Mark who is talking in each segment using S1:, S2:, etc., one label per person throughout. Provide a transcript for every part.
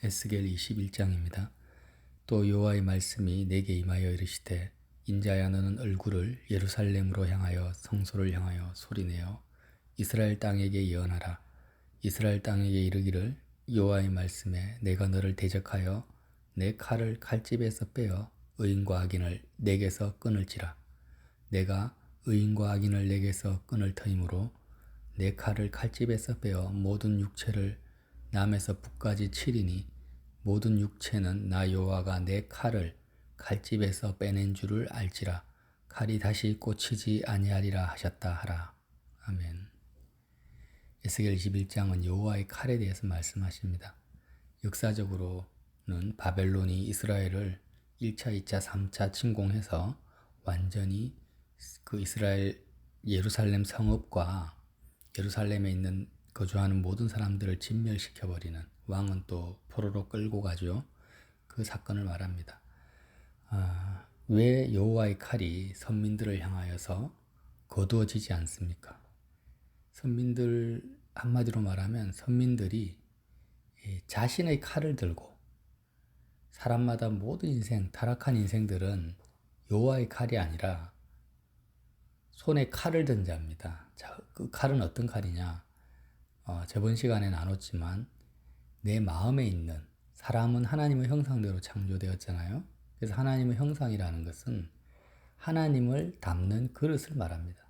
S1: 에스겔 21장입니다. 또 여호와의 말씀이 내게 임하여 이르시되 인자야 너는 얼굴을 예루살렘으로 향하여 성소를 향하여 소리내어 이스라엘 땅에게 예언하라. 이스라엘 땅에게 이르기를 여호와의 말씀에 내가 너를 대적하여 내 칼을 칼집에서 빼어 의인과 악인을 내게서 끊을지라. 내가 의인과 악인을 내게서 끊을 터이므로 내 칼을 칼집에서 빼어 모든 육체를 남에서 북까지 치리니 모든 육체는 나 여호와가 내 칼을 칼집에서 빼낸 줄을 알지라. 칼이 다시 꽂히지 아니하리라 하셨다 하라. 아멘. 에스겔 21장은 여호와의 칼에 대해서 말씀하십니다. 역사적으로는 바벨론이 이스라엘을 1차, 2차, 3차 침공해서 완전히 그 이스라엘 예루살렘 성읍과 예루살렘에 있는 거주하는 모든 사람들을 진멸시켜버리는, 왕은 또 포로로 끌고 가죠. 그 사건을 말합니다. 왜 여호와의 칼이 선민들을 향하여서 거두어지지 않습니까? 선민들, 한마디로 말하면 선민들이 자신의 칼을 들고, 사람마다 모든 인생, 타락한 인생들은 여호와의 칼이 아니라 손에 칼을 든 자입니다. 자, 그 칼은 어떤 칼이냐? 저번 시간에 나눴지만 내 마음에 있는, 사람은 하나님의 형상대로 창조되었잖아요. 그래서 하나님의 형상이라는 것은 하나님을 담는 그릇을 말합니다.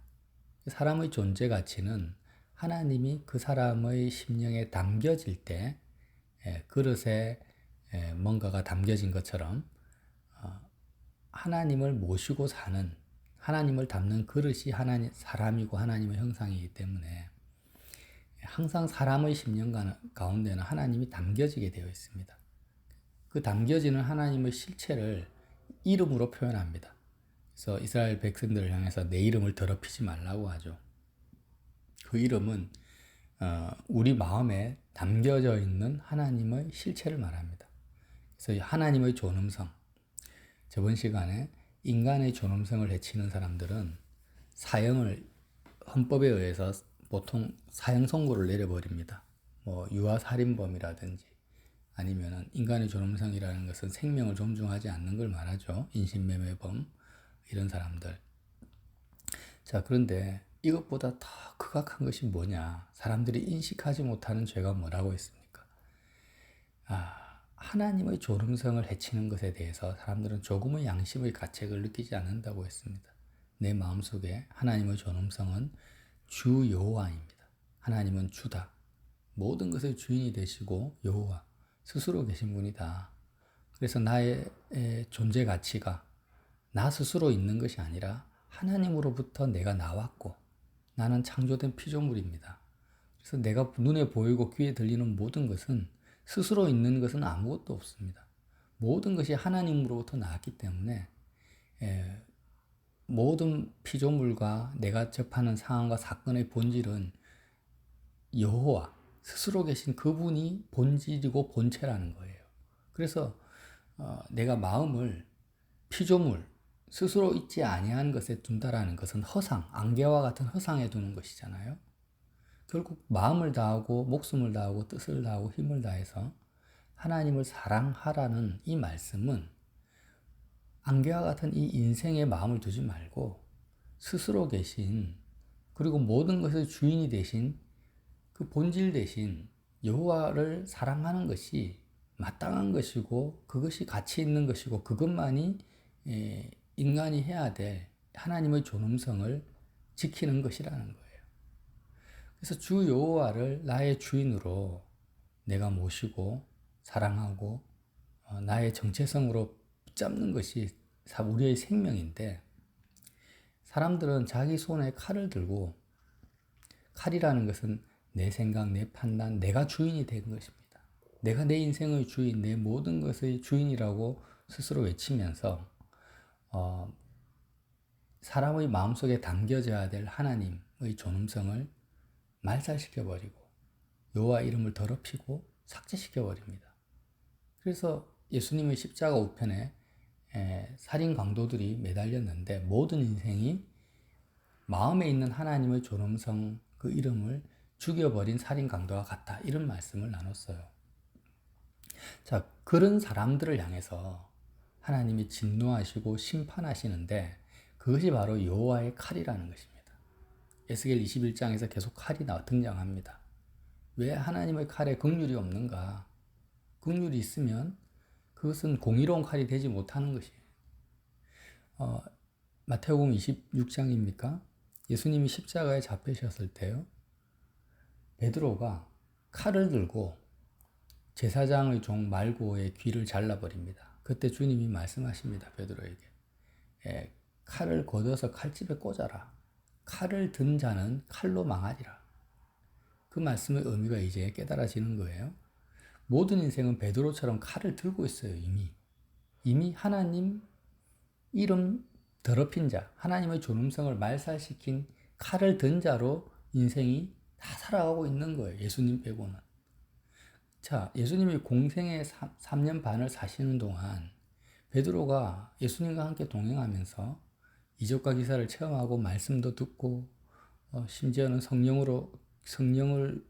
S1: 사람의 존재 가치는 하나님이 그 사람의 심령에 담겨질 때 그릇에 뭔가가 담겨진 것처럼 하나님을 모시고 사는, 하나님을 담는 그릇이 사람이고 하나님의 형상이기 때문에 항상 사람의 심령 가운데는 하나님이 담겨지게 되어 있습니다. 그 담겨지는 하나님의 실체를 이름으로 표현합니다. 그래서 이스라엘 백성들을 향해서 내 이름을 더럽히지 말라고 하죠. 그 이름은 우리 마음에 담겨져 있는 하나님의 실체를 말합니다. 그래서 하나님의 존엄성, 저번 시간에 인간의 존엄성을 해치는 사람들은 헌법에 의해서 보통 사형 선고를 내려버립니다. 유아살인범이라든지 아니면 인간의 존엄성이라는 것은 생명을 존중하지 않는 걸 말하죠. 인신매매범, 이런 사람들. 자, 그런데 이것보다 더 극악한 것이 뭐냐? 사람들이 인식하지 못하는 죄가 뭐라고 했습니까? 하나님의 존엄성을 해치는 것에 대해서 사람들은 조금의 양심의 가책을 느끼지 않는다고 했습니다. 내 마음속에 하나님의 존엄성은 주 여호와입니다. 하나님은 주다. 모든 것의 주인이 되시고 여호와, 스스로 계신 분이다. 그래서 나의 존재 가치가 나 스스로 있는 것이 아니라 하나님으로부터 내가 나왔고 나는 창조된 피조물입니다. 그래서 내가 눈에 보이고 귀에 들리는 모든 것은 스스로 있는 것은 아무것도 없습니다. 모든 것이 하나님으로부터 나왔기 때문에 모든 피조물과 내가 접하는 상황과 사건의 본질은 여호와, 스스로 계신 그분이 본질이고 본체라는 거예요. 그래서 내가 마음을 피조물, 스스로 있지 아니한 것에 둔다라는 것은 허상, 안개와 같은 허상에 두는 것이잖아요. 결국 마음을 다하고 목숨을 다하고 뜻을 다하고 힘을 다해서 하나님을 사랑하라는 이 말씀은 안개와 같은 이 인생에 마음을 두지 말고 스스로 계신, 그리고 모든 것의 주인이 되신 그 본질 대신 여호와를 사랑하는 것이 마땅한 것이고 그것이 가치 있는 것이고 그것만이 인간이 해야 될 하나님의 존엄성을 지키는 것이라는 거예요. 그래서 주 여호와를 나의 주인으로 내가 모시고 사랑하고 나의 정체성으로 붙잡는 것이 우리의 생명인데, 사람들은 자기 손에 칼을 들고, 칼이라는 것은 내 생각, 내 판단, 내가 주인이 된 것입니다. 내가 내 인생의 주인, 내 모든 것의 주인이라고 스스로 외치면서 사람의 마음속에 담겨져야 될 하나님의 존엄성을 말살시켜버리고 여호와 이름을 더럽히고 삭제시켜버립니다. 그래서 예수님의 십자가 우편에 살인 강도들이 매달렸는데 모든 인생이 마음에 있는 하나님의 존엄성, 그 이름을 죽여버린 살인 강도와 같다, 이런 말씀을 나눴어요. 자, 그런 사람들을 향해서 하나님이 진노하시고 심판하시는데 그것이 바로 여호와의 칼이라는 것입니다. 에스겔 21장에서 계속 칼이 등장합니다. 왜 하나님의 칼에 긍휼이 없는가? 긍휼이 있으면 그것은 공의로운 칼이 되지 못하는 것이에요. 마태복음 26장입니까? 예수님이 십자가에 잡히셨을 때요. 베드로가 칼을 들고 제사장의 종 말고의 귀를 잘라버립니다. 그때 주님이 말씀하십니다. 베드로에게. 칼을 걷어서 칼집에 꽂아라. 칼을 든 자는 칼로 망하리라. 그 말씀의 의미가 이제 깨달아지는 거예요. 모든 인생은 베드로처럼 칼을 들고 있어요. 이미 하나님 이름 더럽힌 자, 하나님의 존엄성을 말살시킨 칼을 든 자로 인생이 다 살아가고 있는 거예요. 예수님 빼고는. 자, 예수님이 공생의 3년 반을 사시는 동안 베드로가 예수님과 함께 동행하면서 이적과 기사를 체험하고 말씀도 듣고 심지어는 성령을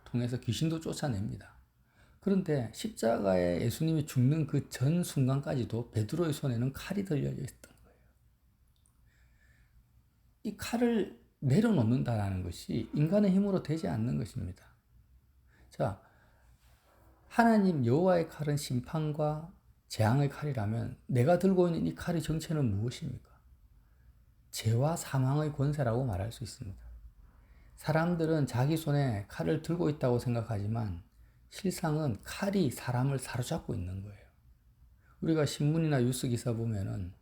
S1: 통해서 귀신도 쫓아냅니다. 그런데 십자가에 예수님이 죽는 그 전 순간까지도 베드로의 손에는 칼이 들려져 있었던 거예요. 이 칼을 내려놓는다라는 것이 인간의 힘으로 되지 않는 것입니다. 자, 하나님 여호와의 칼은 심판과 재앙의 칼이라면 내가 들고 있는 이 칼의 정체는 무엇입니까? 죄와 사망의 권세라고 말할 수 있습니다. 사람들은 자기 손에 칼을 들고 있다고 생각하지만 실상은 칼이 사람을 사로잡고 있는 거예요. 우리가 신문이나 뉴스 기사 보면은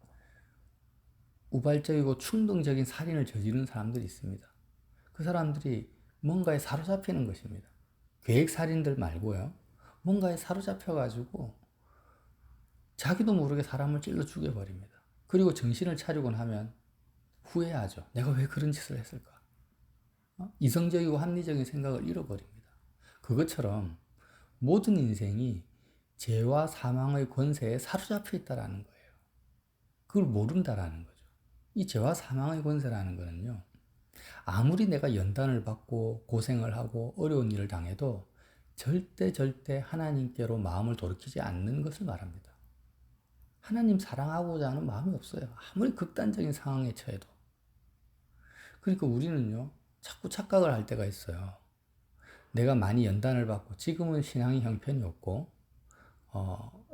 S1: 우발적이고 충동적인 살인을 저지르는 사람들이 있습니다. 그 사람들이 뭔가에 사로잡히는 것입니다. 계획살인들 말고요. 뭔가에 사로잡혀가지고 자기도 모르게 사람을 찔러 죽여버립니다. 그리고 정신을 차리고 나면 후회하죠. 내가 왜 그런 짓을 했을까? 이성적이고 합리적인 생각을 잃어버립니다. 그것처럼 모든 인생이 죄와 사망의 권세에 사로잡혀 있다는 거예요. 그걸 모른다라는 거죠. 이 죄와 사망의 권세라는 거는요. 아무리 내가 연단을 받고 고생을 하고 어려운 일을 당해도 절대 하나님께로 마음을 돌이키지 않는 것을 말합니다. 하나님 사랑하고자 하는 마음이 없어요. 아무리 극단적인 상황에 처해도. 그러니까 우리는요, 자꾸 착각을 할 때가 있어요. 내가 많이 연단을 받고 지금은 신앙이 형편이 없고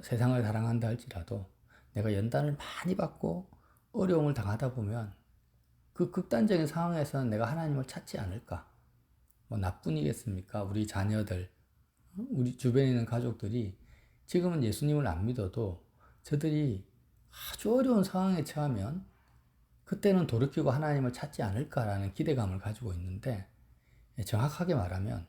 S1: 세상을 사랑한다 할지라도 내가 연단을 많이 받고 어려움을 당하다 보면 그 극단적인 상황에서는 내가 하나님을 찾지 않을까? 뭐 나뿐이겠습니까? 우리 자녀들, 우리 주변에 있는 가족들이 지금은 예수님을 안 믿어도 저들이 아주 어려운 상황에 처하면 그때는 돌이키고 하나님을 찾지 않을까라는 기대감을 가지고 있는데 정확하게 말하면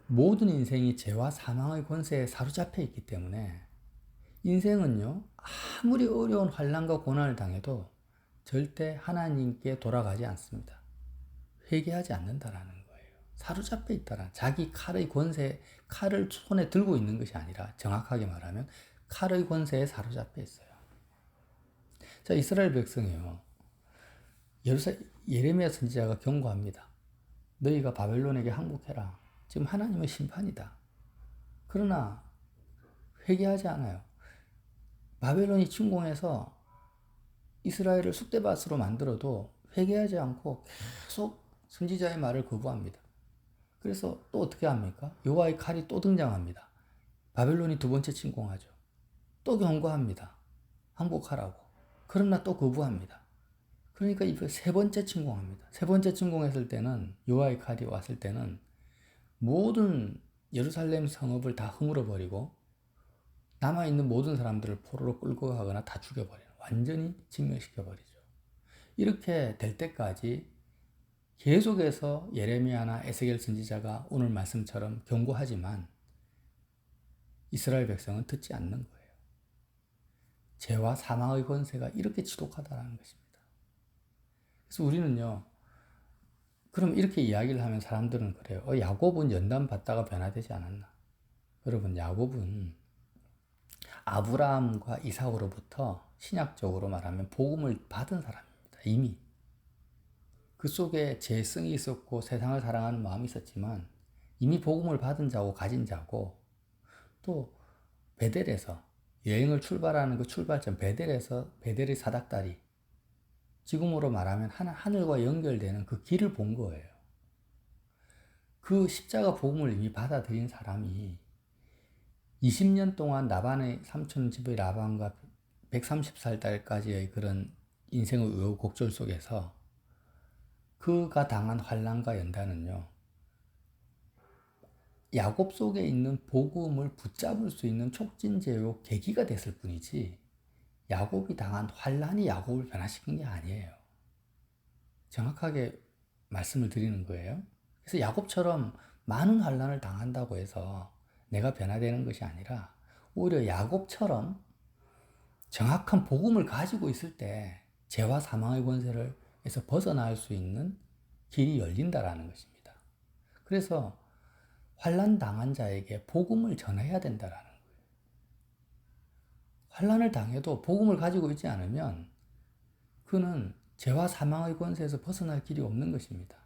S1: 모든 인생이 죄와 사망의 권세에 사로잡혀 있기 때문에 인생은요, 아무리 어려운 환난과 고난을 당해도 절대 하나님께 돌아가지 않습니다. 회개하지 않는다라는 거예요. 사로잡혀 있다라. 자기 칼의 권세, 칼을 손에 들고 있는 것이 아니라 정확하게 말하면 칼의 권세에 사로잡혀 있어요. 자, 이스라엘 백성이요. 예레미야 선지자가 경고합니다. 너희가 바벨론에게 항복해라. 지금 하나님의 심판이다. 그러나 회개하지 않아요. 바벨론이 침공해서 이스라엘을 쑥대밭으로 만들어도 회개하지 않고 계속 선지자의 말을 거부합니다. 그래서 또 어떻게 합니까? 여호와의 칼이 또 등장합니다. 바벨론이 두 번째 침공하죠. 또 경고합니다. 항복하라고. 그러나 또 거부합니다. 그러니까 이거 세 번째 침공합니다. 세 번째 침공했을 때는 여호와의 칼이 왔을 때는 모든 예루살렘 성읍을 다 허물어 버리고 남아있는 모든 사람들을 포로로 끌고 가거나 다 죽여버려요. 완전히 진멸시켜버리죠. 이렇게 될 때까지 계속해서 예레미야나 에스겔 선지자가 오늘 말씀처럼 경고하지만 이스라엘 백성은 듣지 않는 거예요. 죄와 사망의 권세가 이렇게 지독하다는 것입니다. 그래서 우리는요, 그럼 이렇게 이야기를 하면 사람들은 그래요. 야곱은 연단 받다가 변화되지 않았나? 여러분, 야곱은 아브라함과 이삭으로부터 신약적으로 말하면 복음을 받은 사람입니다. 이미. 그 속에 죄성이 있었고 세상을 사랑하는 마음이 있었지만 이미 복음을 받은 자고 가진 자고 또 베델에서 여행을 출발하는 그 출발점 베델에서 베델의 사닥다리, 지금으로 말하면 하늘과 연결되는 그 길을 본 거예요. 그 십자가 복음을 이미 받아들인 사람이 20년 동안 라반의 삼촌 집의 라반과 130살까지의 그런 인생의 우여곡절 속에서 그가 당한 환난과 연단은요, 야곱 속에 있는 복음을 붙잡을 수 있는 촉진제요 계기가 됐을 뿐이지 야곱이 당한 환난이 야곱을 변화시킨 게 아니에요. 정확하게 말씀을 드리는 거예요. 그래서 야곱처럼 많은 환난을 당한다고 해서 내가 변화되는 것이 아니라 오히려 야곱처럼 정확한 복음을 가지고 있을 때 죄와 사망의 권세에서 벗어날 수 있는 길이 열린다라는 것입니다. 그래서 환난 당한 자에게 복음을 전해야 된다라는 거예요. 환난을 당해도 복음을 가지고 있지 않으면 그는 죄와 사망의 권세에서 벗어날 길이 없는 것입니다.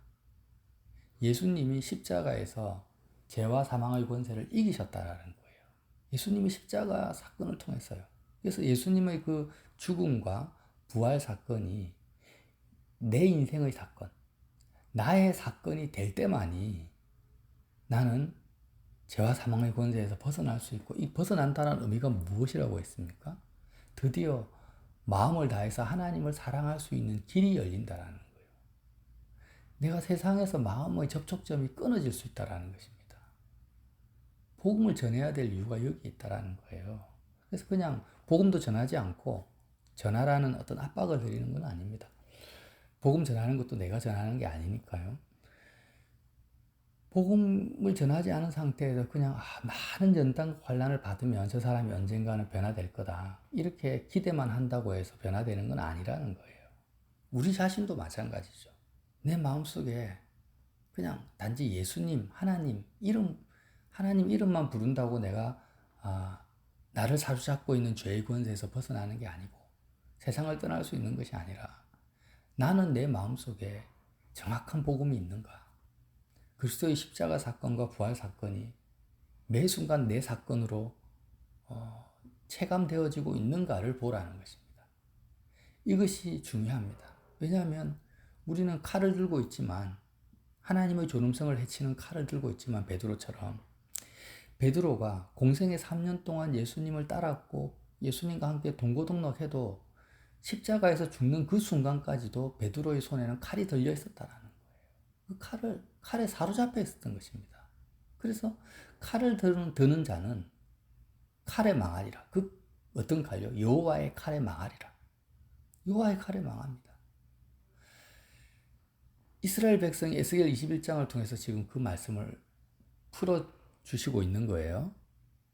S1: 예수님이 십자가에서 죄와 사망의 권세를 이기셨다라는 거예요. 예수님이 십자가 사건을 통해서요. 그래서 예수님의 그 죽음과 부활 사건이 내 인생의 사건, 나의 사건이 될 때만이 나는 죄와 사망의 권세에서 벗어날 수 있고, 이 벗어난다는 의미가 무엇이라고 했습니까? 드디어 마음을 다해서 하나님을 사랑할 수 있는 길이 열린다라는 거예요. 내가 세상에서 마음의 접촉점이 끊어질 수 있다라는 것입니다. 복음을 전해야 될 이유가 여기 있다라는 거예요. 그래서 그냥 복음도 전하지 않고 전하라는 어떤 압박을 드리는 건 아닙니다. 복음 전하는 것도 내가 전하는 게 아니니까요. 복음을 전하지 않은 상태에서 그냥 많은 연단 환난을 받으면 저 사람이 언젠가는 변화될 거다, 이렇게 기대만 한다고 해서 변화되는 건 아니라는 거예요. 우리 자신도 마찬가지죠. 내 마음속에 그냥 단지 예수님, 하나님 이름만 부른다고 내가 나를 사로잡고 있는 죄의 권세에서 벗어나는 게 아니고 세상을 떠날 수 있는 것이 아니라 나는 내 마음속에 정확한 복음이 있는가? 그리스도의 십자가 사건과 부활 사건이 매 순간 내 사건으로 체감되어지고 있는가를 보라는 것입니다. 이것이 중요합니다. 왜냐하면 우리는 칼을 들고 있지만, 하나님의 존엄성을 해치는 칼을 들고 있지만, 베드로가 공생의 3년 동안 예수님을 따랐고 예수님과 함께 동고동락해도 십자가에서 죽는 그 순간까지도 베드로의 손에는 칼이 들려 있었다라는 거예요. 그 칼에 사로잡혀 있었던 것입니다. 그래서 칼을 드는 자는 칼에 망하리라. 그 어떤 칼요? 여호와의 칼에 망하리라. 여호와의 칼에 망합니다. 이스라엘 백성이 에스겔 21장을 통해서 지금 그 말씀을 풀어주시고 있는 거예요.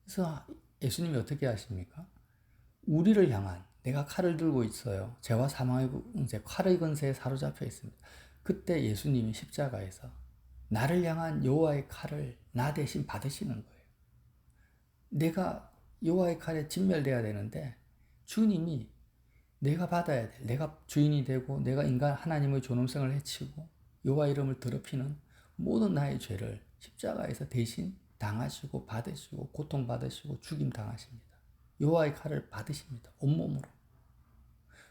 S1: 그래서 예수님이 어떻게 하십니까? 우리를 향한, 내가 칼을 들고 있어요. 죄와 사망의 칼의 권세에 사로잡혀 있습니다. 그때 예수님이 십자가에서 나를 향한 여호와의 칼을 나 대신 받으시는 거예요. 내가 여호와의 칼에 진멸돼야 되는데 주님이 내가 받아야 돼. 내가 주인이 되고 내가 인간 하나님의 존엄성을 해치고 여호와 이름을 더럽히는 모든 나의 죄를 십자가에서 대신 당하시고 받으시고 고통받으시고 죽임 당하십니다. 여호와의 칼을 받으십니다. 온몸으로.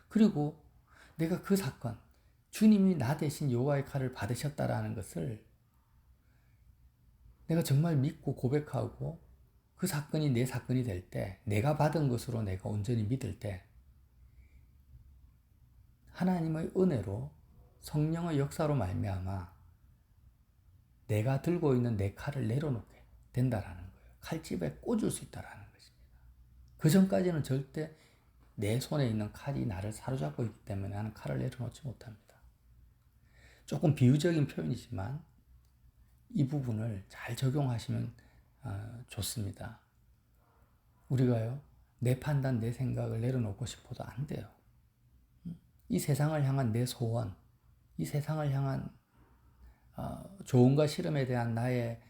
S1: 그리고 내가 그 사건, 주님이 나 대신 여호와의 칼을 받으셨다라는 것을 내가 정말 믿고 고백하고 그 사건이 내 사건이 될 때, 내가 받은 것으로 내가 온전히 믿을 때 하나님의 은혜로 성령의 역사로 말미암아 내가 들고 있는 내 칼을 내려놓게 된다라는 거예요. 칼집에 꽂을 수 있다라는 것입니다. 그 전까지는 절대 내 손에 있는 칼이 나를 사로잡고 있기 때문에 나는 칼을 내려놓지 못합니다. 조금 비유적인 표현이지만 이 부분을 잘 적용하시면 좋습니다. 우리가요, 내 판단, 내 생각을 내려놓고 싶어도 안 돼요. 이 세상을 향한 내 소원, 이 세상을 향한 좋음과 싫음에 대한 나의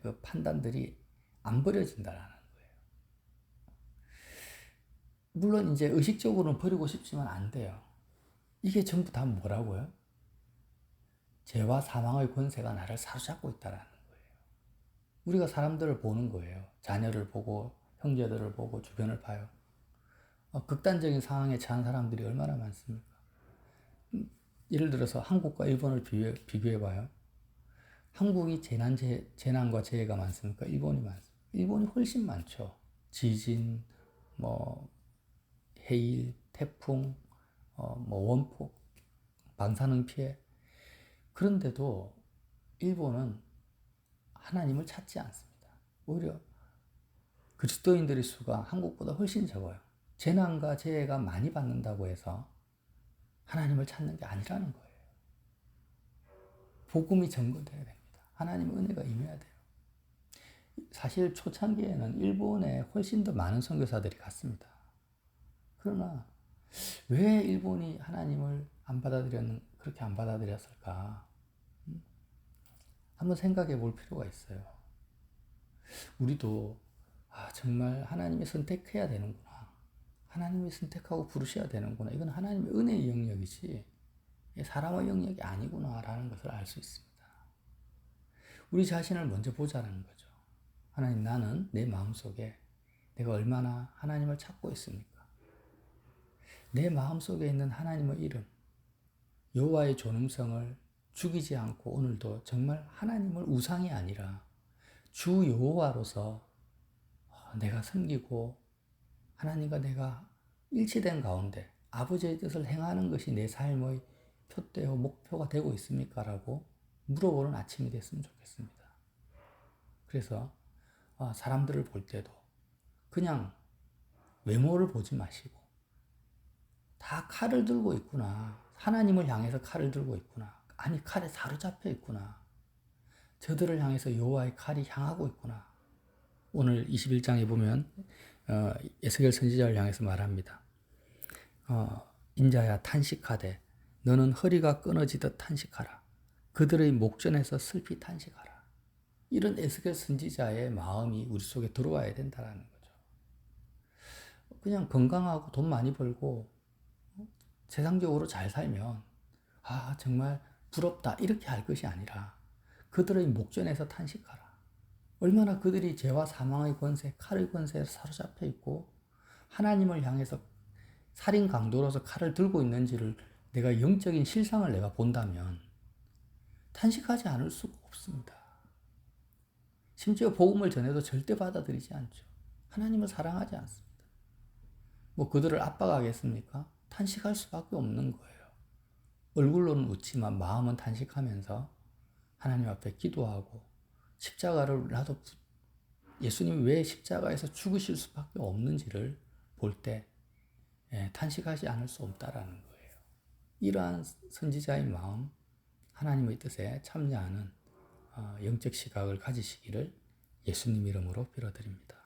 S1: 그 판단들이 안 버려진다라는 거예요. 물론 이제 의식적으로는 버리고 싶지만 안 돼요. 이게 전부 다 뭐라고요? 죄와 사망의 권세가 나를 사로잡고 있다라는 거예요. 우리가 사람들을 보는 거예요. 자녀를 보고, 형제들을 보고, 주변을 봐요. 극단적인 상황에 처한 사람들이 얼마나 많습니까? 예를 들어서 한국과 일본을 비교해 봐요. 한국이 재난과 재해가 많습니까? 일본이 많습니까? 일본이 훨씬 많죠. 지진, 뭐, 해일, 태풍, 원폭, 방사능 피해. 그런데도 일본은 하나님을 찾지 않습니다. 오히려 그리스도인들의 수가 한국보다 훨씬 적어요. 재난과 재해가 많이 받는다고 해서 하나님을 찾는 게 아니라는 거예요. 복음이 전거돼야 됩니다. 하나님의 은혜가 임해야 돼요. 사실 초창기에는 일본에 훨씬 더 많은 선교사들이 갔습니다. 그러나 왜 일본이 하나님을 그렇게 안 받아들였을까? 한번 생각해 볼 필요가 있어요. 우리도 정말 하나님이 선택해야 되는구나. 하나님이 선택하고 부르셔야 되는구나. 이건 하나님의 은혜의 영역이지 사람의 영역이 아니구나라는 것을 알 수 있습니다. 우리 자신을 먼저 보자는 거죠. 하나님, 나는 내 마음속에 내가 얼마나 하나님을 찾고 있습니까? 내 마음속에 있는 하나님의 이름, 여호와의 존엄성을 죽이지 않고 오늘도 정말 하나님을 우상이 아니라 주 여호와로서 내가 섬기고 하나님과 내가 일치된 가운데 아버지의 뜻을 행하는 것이 내 삶의 표대요 목표가 되고 있습니까? 라고 물어보는 아침이 됐으면 좋겠습니다. 그래서 사람들을 볼 때도 그냥 외모를 보지 마시고 다 칼을 들고 있구나. 하나님을 향해서 칼을 들고 있구나. 아니, 칼에 사로잡혀 있구나. 저들을 향해서 여호와의 칼이 향하고 있구나. 오늘 21장에 보면 에스겔 선지자를 향해서 말합니다. 인자야 탄식하되 너는 허리가 끊어지듯 탄식하라. 그들의 목전에서 슬피 탄식하라. 이런 에스겔 선지자의 마음이 우리 속에 들어와야 된다는 거죠. 그냥 건강하고 돈 많이 벌고 세상적으로 잘 살면 정말 부럽다 이렇게 할 것이 아니라 그들의 목전에서 탄식하라. 얼마나 그들이 죄와 사망의 권세, 칼의 권세에 사로잡혀 있고 하나님을 향해서 살인 강도로서 칼을 들고 있는지를 내가 영적인 실상을 내가 본다면 탄식하지 않을 수가 없습니다. 심지어 복음을 전해도 절대 받아들이지 않죠. 하나님을 사랑하지 않습니다. 뭐 그들을 압박하겠습니까? 탄식할 수밖에 없는 거예요. 얼굴로는 웃지만 마음은 탄식하면서 하나님 앞에 기도하고 십자가를 예수님이 왜 십자가에서 죽으실 수밖에 없는지를 볼 때 탄식하지 않을 수 없다라는 거예요. 이러한 선지자의 마음, 하나님의 뜻에 참여하는 영적 시각을 가지시기를 예수님 이름으로 빌어드립니다.